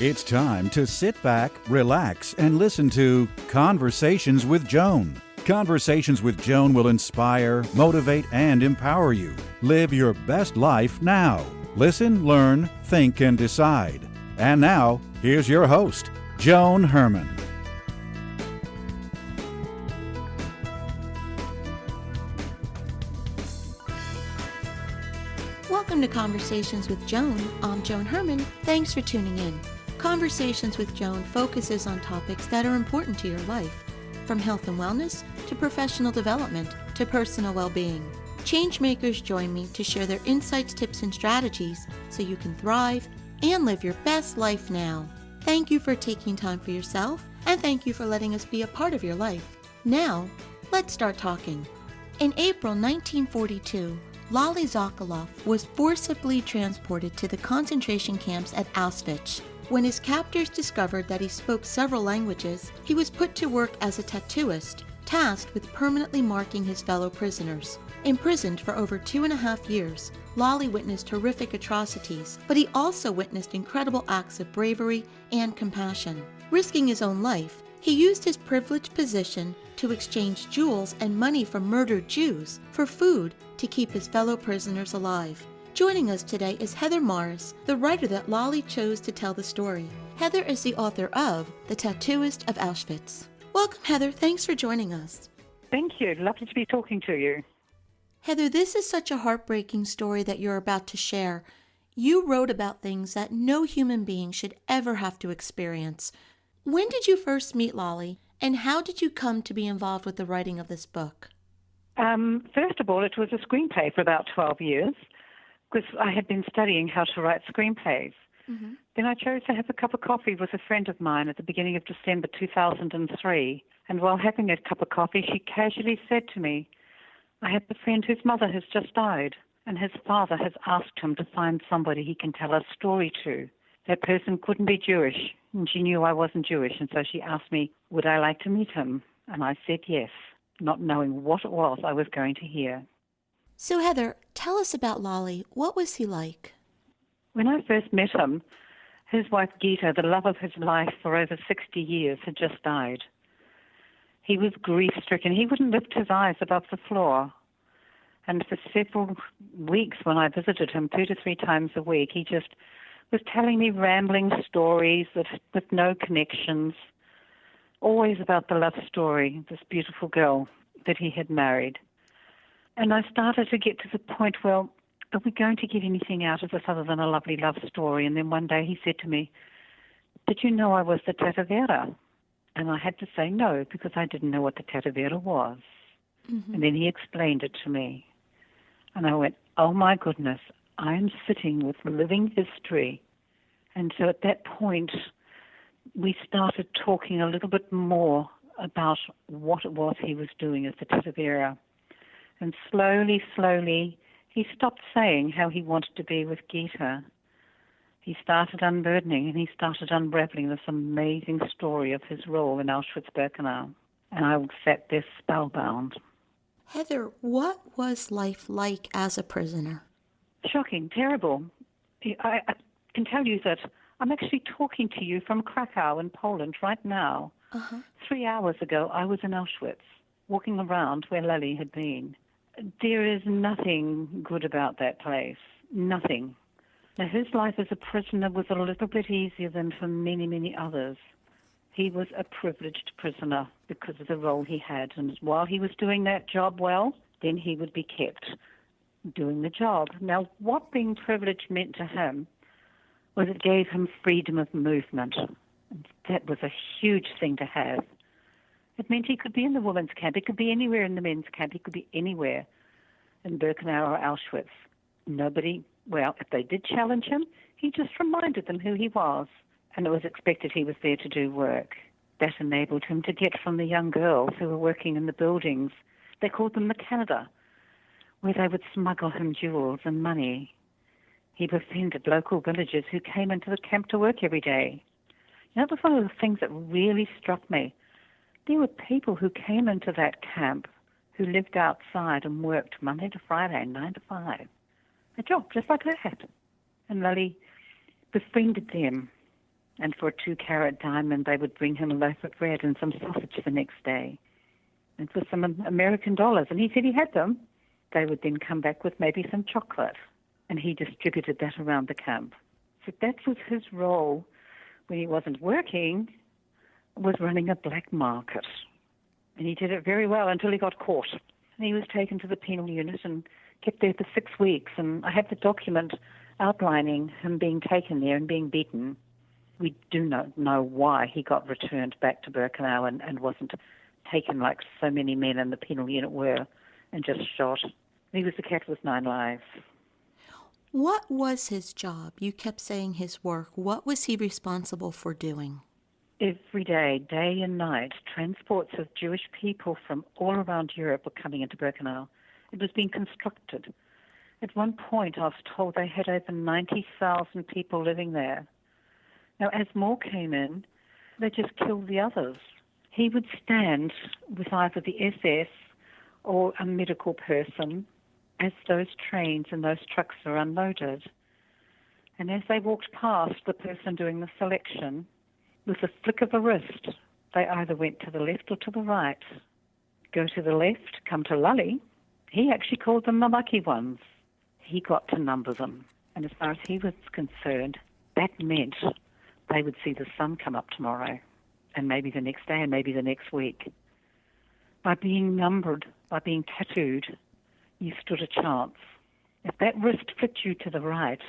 It's time to sit back, relax, and listen to Conversations with Joan. Conversations with Joan will inspire, motivate, and empower you. Live your best life now. Listen, learn, think, and decide. And now, here's your host, Joan Herman. Welcome to Conversations with Joan. I'm Joan Herman. Thanks for tuning in. Conversations with Joan focuses on topics that are important to your life, from health and wellness to professional development to personal well-being. Changemakers join me to share their insights, tips, and strategies so you can thrive and live your best life now. Thank you for taking time for yourself, and thank you for letting us be a part of your life. Now, let's start talking. In April 1942, Lale Sokolov was forcibly transported to the concentration camps at Auschwitz. When his captors discovered that he spoke several languages, he was put to work as a tattooist, tasked with permanently marking his fellow prisoners. Imprisoned for over 2.5 years, Lale witnessed horrific atrocities, but he also witnessed incredible acts of bravery and compassion. Risking his own life, he used his privileged position to exchange jewels and money from murdered Jews for food to keep his fellow prisoners alive. Joining us today is Heather Morris, the writer that Lale chose to tell the story. Heather is the author of The Tattooist of Auschwitz. Welcome, Heather. Thanks for joining us. Thank you. Lovely to be talking to you. Heather, this is such a heartbreaking story that you're about to share. You wrote about things that no human being should ever have to experience. When did you first meet Lale, and how did you come to be involved with the writing of this book? First of all, it was a screenplay for about 12 years, because I had been studying how to write screenplays. Mm-hmm. Then I chose to have a cup of coffee with a friend of mine at the beginning of December 2003. And while having a cup of coffee, she casually said to me, "I have a friend whose mother has just died, and his father has asked him to find somebody he can tell a story to. That person couldn't be Jewish." And she knew I wasn't Jewish, and so she asked me, would I like to meet him? And I said yes, not knowing what it was I was going to hear. So Heather, tell us about Lale. What was he like? When I first met him, his wife Gita, the love of his life for over 60 years, had just died. He was grief-stricken. He wouldn't lift his eyes above the floor. And for several weeks when I visited him 2 to 3 times a week, he just was telling me rambling stories with no connections, always about the love story, this beautiful girl that he had married. And I started to get to the point, well, are we going to get anything out of this other than a lovely love story? And then one day he said to me, "Did you know I was the Tattooist?" And I had to say no, because I didn't know what the Tattooist was. Mm-hmm. And then he explained it to me. And I went, oh my goodness, I am sitting with living history. And so at that point, we started talking a little bit more about what it was he was doing as the Tattooist. And slowly, he stopped saying how he wanted to be with Gita. He started unburdening, and he started unraveling this amazing story of his role in Auschwitz-Birkenau. And I sat there spellbound. Heather, what was life like as a prisoner? Shocking, terrible. I can tell you that I'm actually talking to you from Krakow in Poland right now. Uh-huh. 3 hours ago, I was in Auschwitz, walking around where Lale had been. There is nothing good about that place, nothing. Now, his life as a prisoner was a little bit easier than for many, many others. He was a privileged prisoner because of the role he had, and while he was doing that job well, then he would be kept doing the job. Now, what being privileged meant to him was it gave him freedom of movement. That was a huge thing to have. It meant he could be in the women's camp. He could be anywhere in the men's camp. He could be anywhere in Birkenau or Auschwitz. Nobody, well, if they did challenge him, he just reminded them who he was. And it was expected he was there to do work. That enabled him to get from the young girls who were working in the buildings. They called them the Canada, where they would smuggle him jewels and money. He befriended local villagers who came into the camp to work every day. You know, that was one of the things that really struck me. There were people who came into that camp who lived outside and worked Monday to Friday, 9 to 5. A job just like that. And Lale befriended them. And for a 2-carat diamond, they would bring him a loaf of bread and some sausage the next day. And for some American dollars, and he said he had them, they would then come back with maybe some chocolate. And he distributed that around the camp. So that was his role when he wasn't working, was running a black market. And he did it very well until he got caught. And he was taken to the penal unit and kept there for 6 weeks. And I have the document outlining him being taken there and being beaten. We do not know why he got returned back to Birkenau and wasn't taken like so many men in the penal unit were and just shot. He was the cat with 9 lives. What was his job? You kept saying his work. What was he responsible for doing? Every day, day and night, transports of Jewish people from all around Europe were coming into Birkenau. It was being constructed. At one point, I was told they had over 90,000 people living there. Now, as more came in, they just killed the others. He would stand with either the SS or a medical person as those trains and those trucks are unloaded. And as they walked past the person doing the selection, with a flick of a wrist, they either went to the left or to the right. Go to the left, come to Lale. He actually called them the lucky ones. He got to number them. And as far as he was concerned, that meant they would see the sun come up tomorrow, and maybe the next day, and maybe the next week. By being numbered, by being tattooed, you stood a chance. If that wrist flicked you to the right,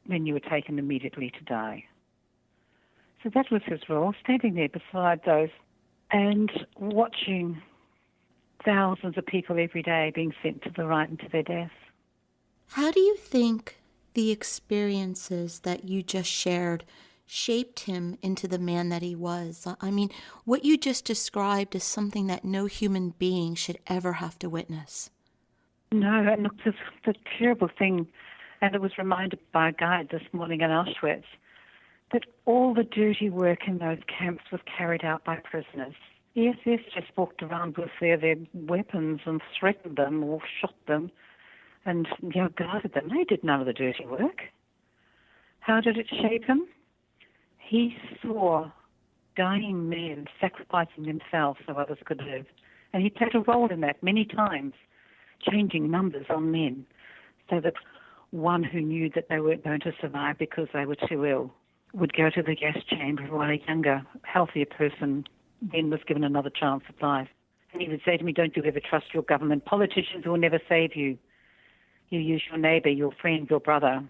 then you were taken immediately to die. So that was his role, standing there beside those and watching thousands of people every day being sent to the right and to their death. How do you think the experiences that you just shared shaped him into the man that he was? I mean, what you just described is something that no human being should ever have to witness. No, and look, the terrible thing, and it was reminded by a guide this morning in Auschwitz, that all the dirty work in those camps was carried out by prisoners. The SS just walked around with their weapons and threatened them or shot them and guarded them. They did none of the dirty work. How did it shape him? He saw dying men sacrificing themselves so others could live. And he played a role in that many times, changing numbers on men so that one who knew that they weren't going to survive because they were too ill would go to the gas chamber, while a younger, healthier person then was given another chance at life. And he would say to me, don't you ever trust your government. Politicians will never save you. You use your neighbor, your friend, your brother.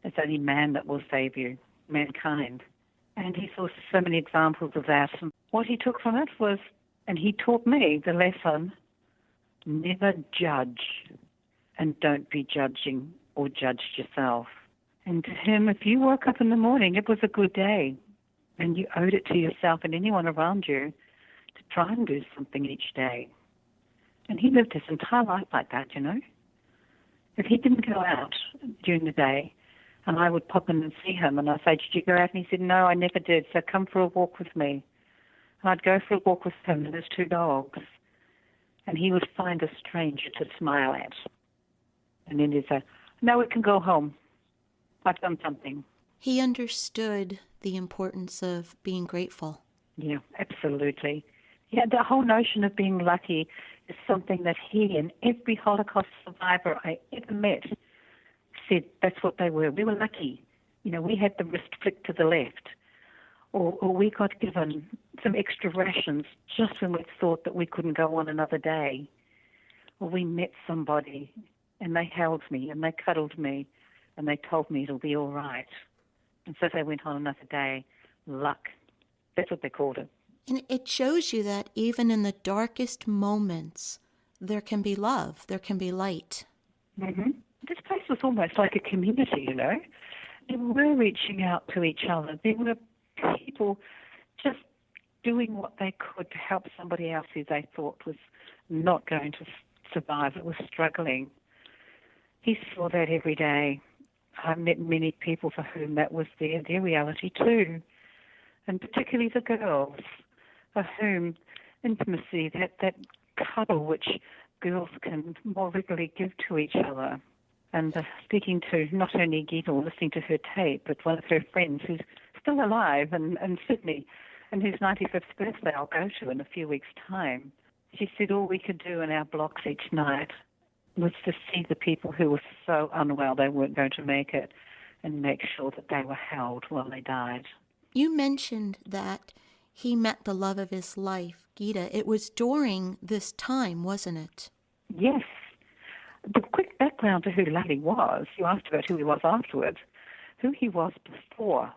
It's only man that will save you, mankind. And he saw so many examples of that. And what he took from it was, and he taught me the lesson, never judge, and don't be judging or judged yourself. And to him, if you woke up in the morning, it was a good day, and you owed it to yourself and anyone around you to try and do something each day. And he lived his entire life like that, If he didn't go out during the day, and I would pop in and see him, and I'd say, did you go out? And he said, no, I never did, so come for a walk with me. And I'd go for a walk with him and his 2 dogs, and he would find a stranger to smile at. And then he'd say, no, we can go home. I've done something. He understood the importance of being grateful. Yeah, absolutely. Yeah, the whole notion of being lucky is something that he and every Holocaust survivor I ever met said that's what they were. We were lucky. We had the wrist flicked to the left, or we got given some extra rations just when we thought that we couldn't go on another day, or we met somebody and they held me and they cuddled me and they told me it'll be all right. And so they went on another day. Luck. That's what they called it. And it shows you that even in the darkest moments, there can be love, there can be light. Mm-hmm. This place was almost like a community, They were reaching out to each other. There were people just doing what they could to help somebody else who they thought was not going to survive, that was struggling. He saw that every day. I met many people for whom that was their reality too, and particularly the girls, for whom intimacy, that cuddle which girls can more regularly give to each other. And speaking to not only Gita or listening to her tape, but one of her friends whose still alive in Sydney, and whose 95th birthday I'll go to in a few weeks' time. She said all we could do in our blocks each night was to see the people who were so unwell they weren't going to make it and make sure that they were held while they died. You mentioned that he met the love of his life, Gita. It was during this time, wasn't it? Yes. The quick background to who Lale was, you asked about who he was afterwards. Who he was before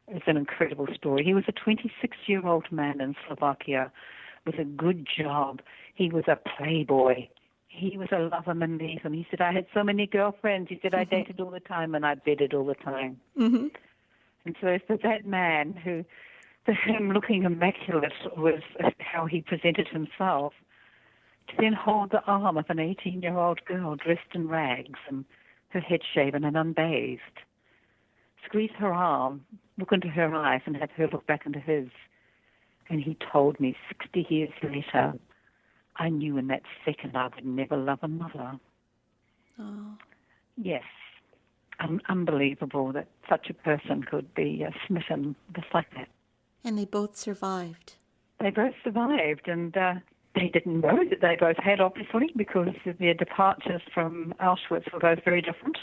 is an incredible story. He was a 26-year-old man in Slovakia with a good job. He was a playboy. He was a love him and leave him. He said, I had so many girlfriends. He said, I dated all the time and I bedded all the time. Mm-hmm. And so for that man who, for him looking immaculate was how he presented himself, to then hold the arm of an 18-year-old girl dressed in rags and her head shaven and unbathed, squeeze her arm, look into her eyes and have her look back into his. And he told me 60 years later, I knew in that second I would never love another. Oh. Yes. Unbelievable that such a person could be smitten just like that. And they both survived. They both survived, and they didn't know that they both had, obviously, because their departures from Auschwitz were both very different.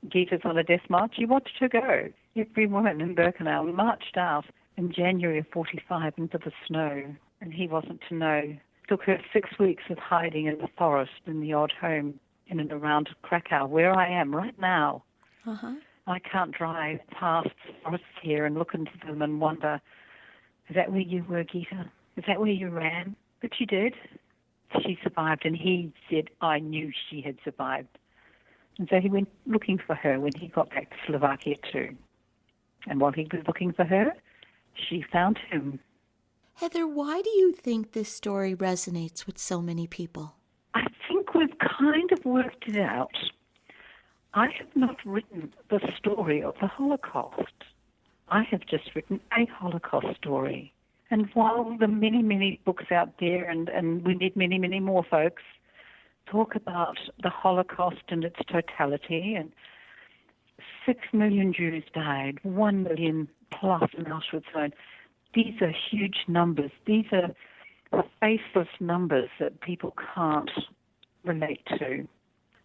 Gita's on a death march. He watched her go. Every woman in Birkenau marched out in January of 45 into the snow, and he wasn't to know. It took her 6 weeks of hiding in the forest in the odd home in and around Krakow, where I am right now. Uh-huh. I can't drive past forests here and look into them and wonder, is that where you were, Gita? Is that where you ran? But she did. She survived, and he said, I knew she had survived. And so he went looking for her when he got back to Slovakia too. And while he was looking for her, she found him. Heather, why do you think this story resonates with so many people? I think we've kind of worked it out. I have not written the story of the Holocaust. I have just written a Holocaust story. And while the many, many books out there, and we need many, many more folks, talk about the Holocaust in its totality, and 6 million Jews died, 1 million plus in Auschwitz alone. These are huge numbers. These are faceless numbers that people can't relate to.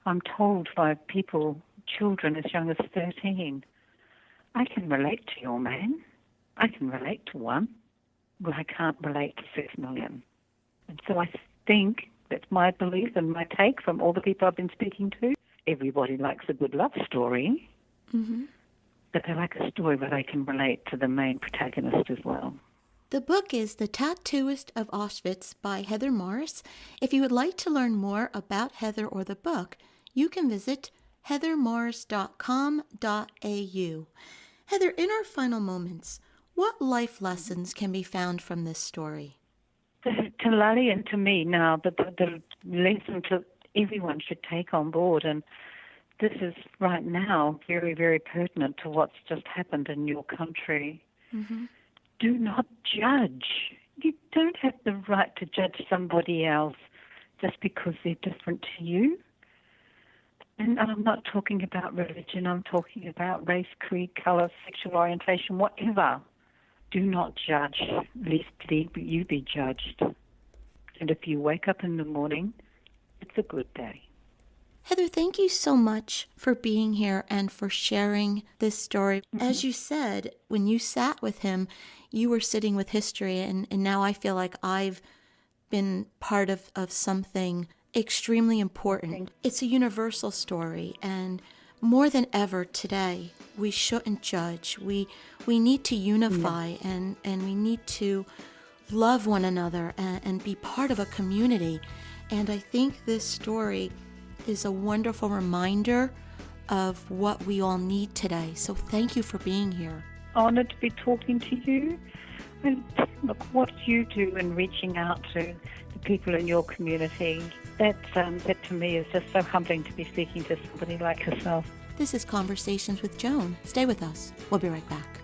I'm told by people, children as young as 13, I can relate to your man. I can relate to one. Well, I can't relate to 6 million. And so I think that's my belief and my take from all the people I've been speaking to. Everybody likes a good love story, but they like a story where they can relate to the main protagonist as well. The book is The Tattooist of Auschwitz by Heather Morris. If you would like to learn more about Heather or the book, you can visit heathermorris.com.au. Heather, in our final moments, what life lessons can be found from this story? To Lale and to me now, the lesson that everyone should take on board, and this is right now very, very pertinent to what's just happened in your country. Mm-hmm. Do not judge. You don't have the right to judge somebody else just because they're different to you. And I'm not talking about religion, I'm talking about race, creed, color, sexual orientation, whatever. Do not judge, lest you be judged. And if you wake up in the morning, it's a good day. Heather, thank you so much for being here and for sharing this story. Mm-hmm. As you said, when you sat with him, you were sitting with history, and now I feel like I've been part of something extremely important. It's a universal story, and more than ever today, we shouldn't judge. We need to unify, and we need to love one another and be part of a community. And I think this story is a wonderful reminder of what we all need today. So thank you for being here. Honored to be talking to you. And look, what you do in reaching out to the people in your community, that to me is just so humbling to be speaking to somebody like yourself. This is Conversations with Joan. Stay with us. We'll be right back.